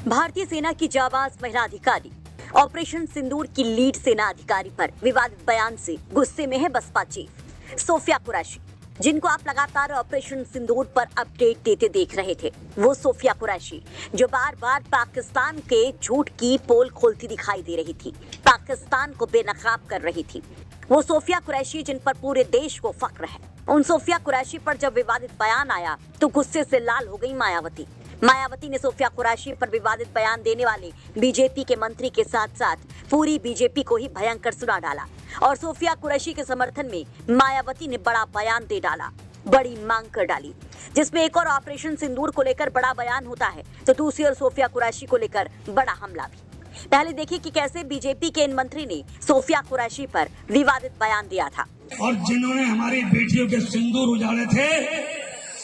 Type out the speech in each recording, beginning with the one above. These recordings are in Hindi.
भारतीय सेना की जाबाज महिला अधिकारी ऑपरेशन सिंदूर की लीड सेना अधिकारी पर विवादित बयान से गुस्से में है बसपा चीफ सोफिया कुरैशी, जिनको आप लगातार ऑपरेशन सिंदूर पर अपडेट देते देख रहे थे। वो सोफिया कुरैशी जो बार बार पाकिस्तान के झूठ की पोल खोलती दिखाई दे रही थी, पाकिस्तान को बेनकाब कर रही थी। वो सोफिया कुरैशी जिन पर पूरे देश को फख्र है। उन सोफिया कुरैशी पर जब विवादित बयान आया तो गुस्से से लाल हो गई मायावती ने सोफिया कुरैशी पर विवादित बयान देने वाले बीजेपी के मंत्री के साथ साथ पूरी बीजेपी को ही भयंकर सुना डाला और सोफिया कुरैशी के समर्थन में मायावती ने बड़ा बयान दे डाला, बड़ी मांग कर डाली, जिसमें एक और ऑपरेशन सिंदूर को लेकर बड़ा बयान होता है तो दूसरी ओर सोफिया कुरैशी को लेकर बड़ा हमला भी। पहले देखिए कि कैसे बीजेपी के इन मंत्री ने सोफिया कुरैशी पर विवादित बयान दिया था। और जिन्होंने हमारी बेटियों के सिंदूर उजाड़े थे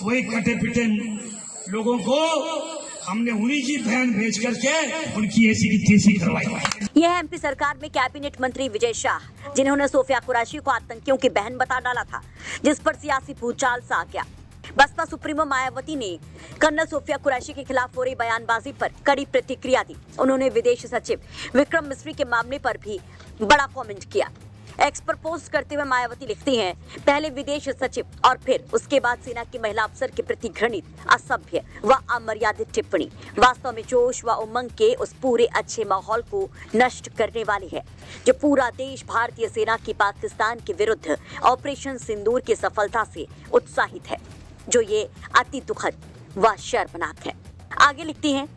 वही कटे पिटे लोगों को हमने उन्हीं की बहन भेज करके उनकी ऐसी की तैसी करवाई। यह एमपी सरकार में कैबिनेट मंत्री विजय शाह, जिन्होंने सोफिया कुरैशी को आतंकियों की बहन बता डाला था, जिस पर सियासी भूचाल सा आ गया। बसपा सुप्रीमो मायावती ने कर्नल सोफिया कुरैशी के खिलाफ हो रही बयानबाजी पर कड़ी प्रतिक्रिया दी। उन्होंने विदेश सचिव विक्रम मिस्री के मामले पर भी बड़ा कमेंट किया। एक्स पर पोस्ट करते हुए मायावती लिखती हैं, पहले विदेश सचिव और फिर उसके बाद सेना की महिला अफसर के प्रति घृणित, असभ्य व अमर्यादित टिप्पणी वास्तव में जोश व उमंग के उस पूरे अच्छे माहौल को नष्ट करने वाली है जो पूरा देश भारतीय सेना की पाकिस्तान के विरुद्ध ऑपरेशन सिंदूर की सफलता से उत्साहित है, जो ये अति दुखद व शर्मनाक है। आगे लिखती हैं,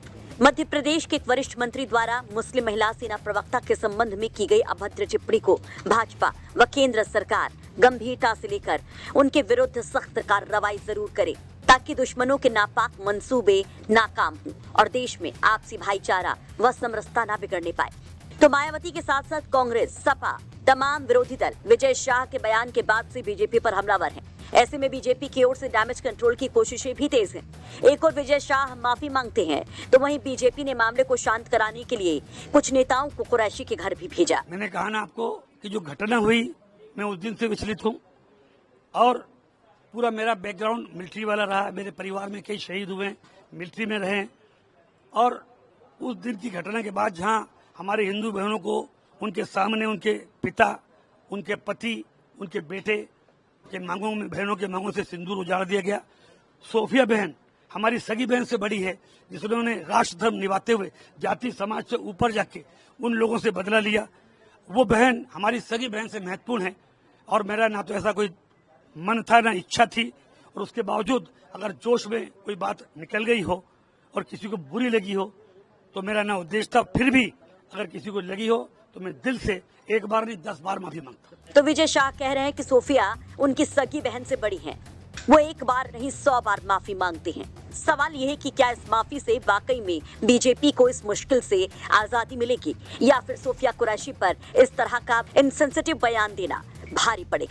मध्य प्रदेश के एक वरिष्ठ मंत्री द्वारा मुस्लिम महिला सेना प्रवक्ता के संबंध में की गई अभद्र टिप्पणी को भाजपा व केंद्र सरकार गंभीरता से लेकर उनके विरुद्ध सख्त कार्रवाई जरूर करे ताकि दुश्मनों के नापाक मंसूबे नाकाम हों और देश में आपसी भाईचारा व समरसता न बिगड़ने पाए। तो मायावती के साथ साथ कांग्रेस, सपा, तमाम विरोधी दल विजय शाह के बयान के बाद से बीजेपी पर हमलावर हैं। ऐसे में बीजेपी की ओर से डैमेज कंट्रोल की कोशिशें भी तेज हैं। एक और विजय शाह माफी मांगते हैं तो वहीं बीजेपी ने मामले को शांत कराने के लिए कुछ नेताओं को कुरैशी के घर भी भेजा। मैंने कहा ना आपको कि जो घटना हुई मैं उस दिन से विचलित हूँ और पूरा मेरा बैकग्राउंड मिलिट्री वाला रहा। मेरे परिवार में कई शहीद हुए, मिलिट्री में रहे और उस दिन की घटना के बाद जहाँ हमारे हिंदू बहनों को उनके सामने उनके पिता, उनके पति, उनके बेटे के मांगों में, बहनों के मांगों से सिंदूर उजाड़ दिया गया। सोफिया बहन हमारी सगी बहन से बड़ी है जिन्होंने राष्ट्र धर्म निभाते हुए जाति समाज से ऊपर जाके उन लोगों से बदला लिया। वो बहन हमारी सगी बहन से महत्वपूर्ण है और मेरा ना तो ऐसा कोई मन था ना इच्छा थी, और उसके बावजूद अगर जोश में कोई बात निकल गई हो और किसी को बुरी लगी हो तो मेरा ना उद्देश्य था। फिर भी अगर किसी को लगी हो तो मैं दिल से एक बार नहीं 10 बार माफी मांगता। तो विजय शाह कह रहे हैं कि सोफिया उनकी सगी बहन से बड़ी हैं, वो एक बार नहीं 100 बार माफी मांगते हैं। सवाल यह है कि क्या इस माफी से वाकई में बीजेपी को इस मुश्किल से आजादी मिलेगी या फिर सोफिया कुरैशी पर इस तरह का इनसेंसिटिव बयान देना भारी पड़ेगा।